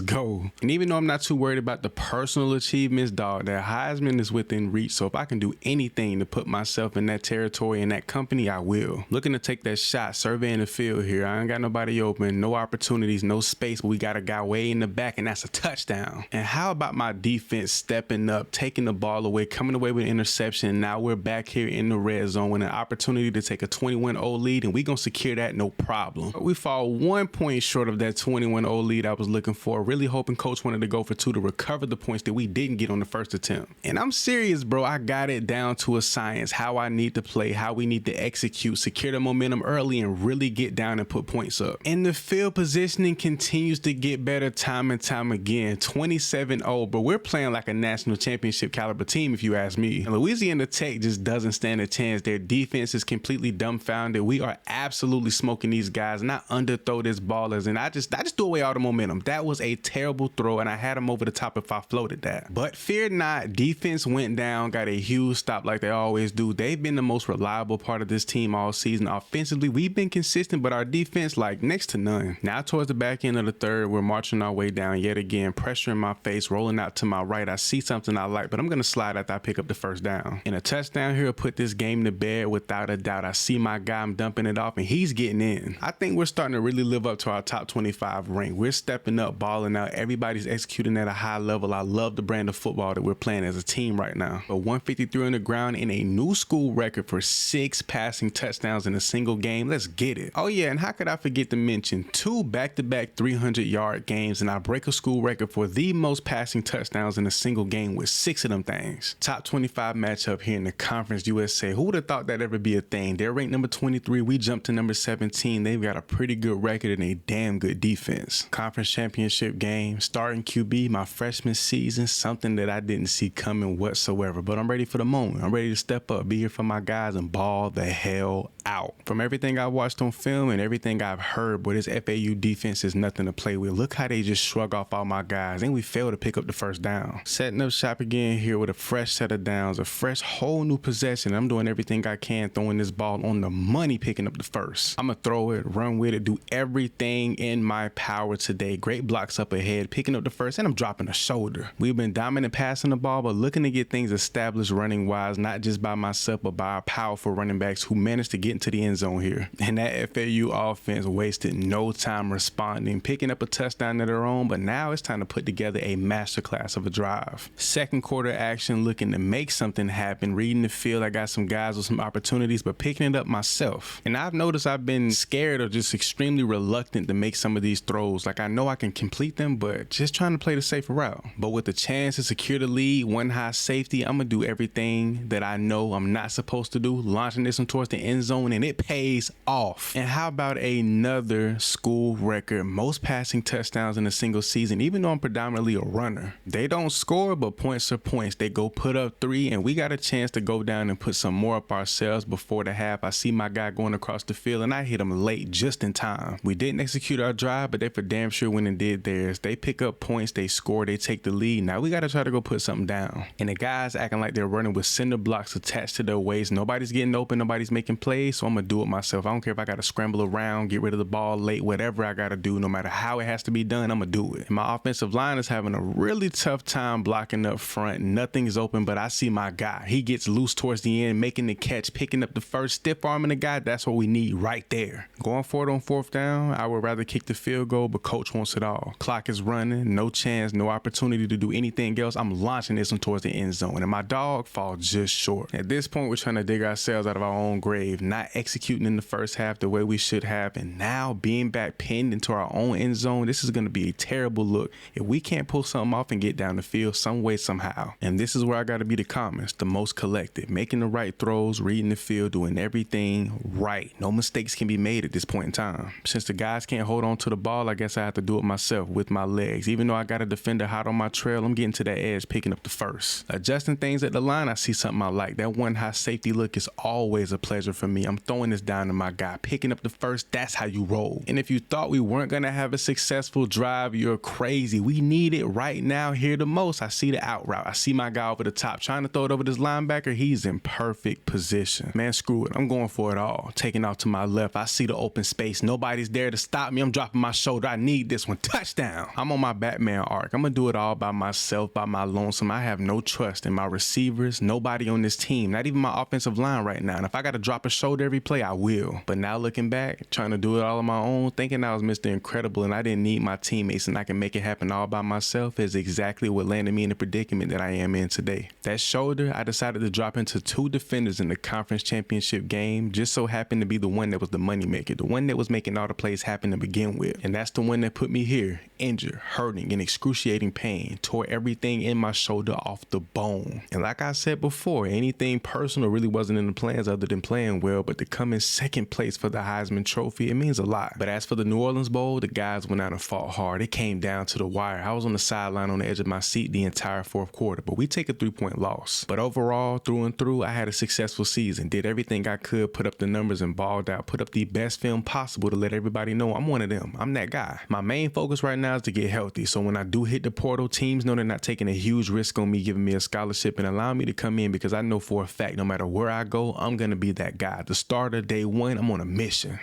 go. And even though I'm not too worried about the personal achievement achievements, dog, that Heisman is within reach. So if I can do anything to put myself in that territory, in that company, I will. Looking to take that shot, surveying the field here. I ain't got nobody open, no opportunities, no space, but we got a guy way in the back, and that's a touchdown. And how about my defense stepping up, taking the ball away, coming away with an interception? Now we're back here in the red zone with an opportunity to take a 21-0 lead, and we gonna secure that no problem. We fall 1 point short of that 21-0 lead I was looking for. Really hoping coach wanted to go for 2 to recover the points that we didn't get on the first attempt. And I'm serious, bro. I got it down to a science, how I need to play, how we need to execute, secure the momentum early, and really get down and put points up. And the field positioning continues to get better time and time again. 27-0, but we're playing like a national championship caliber team, if you ask me. And Louisiana Tech just doesn't stand a chance. Their defense is completely dumbfounded. We are absolutely smoking these guys, and I underthrow this ballers, and I just threw away all the momentum. That was a terrible throw, and I had him over the top if I floated that. But fear not, defense went down, got a huge stop like they always do. They've been the most reliable part of this team all season. Offensively, we've been consistent, but our defense, like, next to none. Now towards the back end of the third, we're marching our way down yet again, pressure in my face, rolling out to my right. I see something I like, but I'm gonna slide after I pick up the first down. And a touchdown here will put this game to bed without a doubt. I see my guy, I'm dumping it off, and he's getting in. I think we're starting to really live up to our top 25 rank. We're stepping up, balling out. Everybody's executing at a high level. I love the brand of football that we're playing as a team right now. But 153 on the ground and a new school record for 6 passing touchdowns in a single game. Let's get it. Oh yeah, and how could I forget to mention 2 back-to-back 300-yard games, and I break a school record for the most passing touchdowns in a single game with 6 of them things. Top 25 matchup here in the Conference USA. Who would have thought that'd ever be a thing? They're ranked number 23. We jumped to number 17. They've got a pretty good record and a damn good defense. Conference championship game, starting QB my freshman season, something that I didn't see coming whatsoever. But I'm ready for the moment. I'm ready to step up, be here for my guys, and ball the hell out. From everything I watched on film and everything I've heard, boy, this FAU defense is nothing to play with. Look how they just shrug off all my guys, and we failed to pick up the first down. Setting up shop again here with a fresh set of downs, a fresh whole new possession. I'm doing everything I can, throwing this ball on the money, picking up the first. I'm gonna throw it, run with it, do everything in my power today. Great blocks up ahead, picking up the first, and I'm dropping a shoulder. We've been dominant passing the ball, but looking to get things established running wise, not just by myself, but by our powerful running backs who managed to get into the end zone here. And that FAU offense wasted no time responding, picking up a touchdown of their own, but now it's time to put together a masterclass of a drive. Second quarter action, looking to make something happen, reading the field. I got some guys with some opportunities, but picking it up myself. And I've noticed I've been scared or just extremely reluctant to make some of these throws. Like, I know I can complete them, but just trying to play the safer route. But with the chance to secure the lead, one high safety, I'm gonna do everything that I know I'm not supposed to do, launching this one towards the end zone, and it pays off. And how about another school record, most passing touchdowns in a single season, even though I'm predominantly a runner. They don't score, but points are points. They go put up 3, and we got a chance to go down and put some more up ourselves before the half. I see my guy going across the field, and I hit him late just in time. We didn't execute our drive, but they for damn sure went and did theirs. They pick up points, they score, they take the lead. Now we got to try to go put something down. And the guys acting like they're running with cinder blocks attached to their waist. Nobody's getting open, nobody's making plays, so I'm gonna do it myself. I don't care if I got to scramble around, get rid of the ball late, whatever I got to do, no matter how it has to be done, I'm gonna do it. And my offensive line is having a really tough time blocking up front. Nothing's open, but I see my guy. He gets loose towards the end, making the catch, picking up the first, stiff arming the guy. That's what we need right there. Going for it on 4th down, I would rather kick the field goal, but coach wants it all. Clock is running, no chance, no opportunity to do anything else. I'm launching this one towards the end zone, and my dog falls just short. At this point, we're trying to dig ourselves out of our own grave, not executing in the first half the way we should have, and now being back pinned into our own end zone. This is going to be a terrible look if we can't pull something off and get down the field some way, somehow. And this is where I got to be the calmest, the most collected, making the right throws, reading the field, doing everything right. No mistakes can be made at this point in time. Since the guys can't hold on to the ball, I guess I have to do it myself with my legs. Even though I got a defender hot on my trail, I'm getting to that edge, picking up the first. Adjusting things at the line, I see something I like. That one high safety look is always a pleasure for me. I'm throwing this down to my guy, picking up the first. That's how you roll. And if you thought we weren't going to have a successful drive, you're crazy. We need it right now here the most. I see the out route. I see my guy over the top trying to throw it over this linebacker. He's in perfect position. Man, screw it. I'm going for it all. Taking out to my left. I see the open space. Nobody's there to stop me. I'm dropping my shoulder. I need this one. Touchdown. I'm on my Batman arc. I'm going to do it all by myself. myself by my lonesome. I have no trust in my receivers, nobody on this team, not even my offensive line right now. And if I got to drop a shoulder every play, I will. But now looking back, trying to do it all on my own, thinking I was Mr. Incredible and I didn't need my teammates and I can make it happen all by myself is exactly what landed me in the predicament that I am in today. That shoulder, I decided to drop into 2 defenders in the conference championship game, just so happened to be the one that was the moneymaker, the one that was making all the plays happen to begin with. And that's the one that put me here, injured, hurting, in excruciating pain, tore everything in my shoulder off the bone. And like I said before, anything personal really wasn't in the plans other than playing well, but to come in second place for the Heisman Trophy, it means a lot. But as for the New Orleans Bowl, the guys went out and fought hard. It came down to the wire. I was on the sideline on the edge of my seat the entire fourth quarter, but we take a 3-point loss. But overall, through and through, I had a successful season, did everything I could, put up the numbers and balled out, put up the best film possible to let everybody know I'm one of them. I'm that guy. My main focus right now is to get healthy, so when I do hit the portal, teams know they're not taking a huge risk on me giving me a scholarship and allowing me to come in, because I know for a fact no matter where I go, I'm going to be that guy. The starter, day one, I'm on a mission.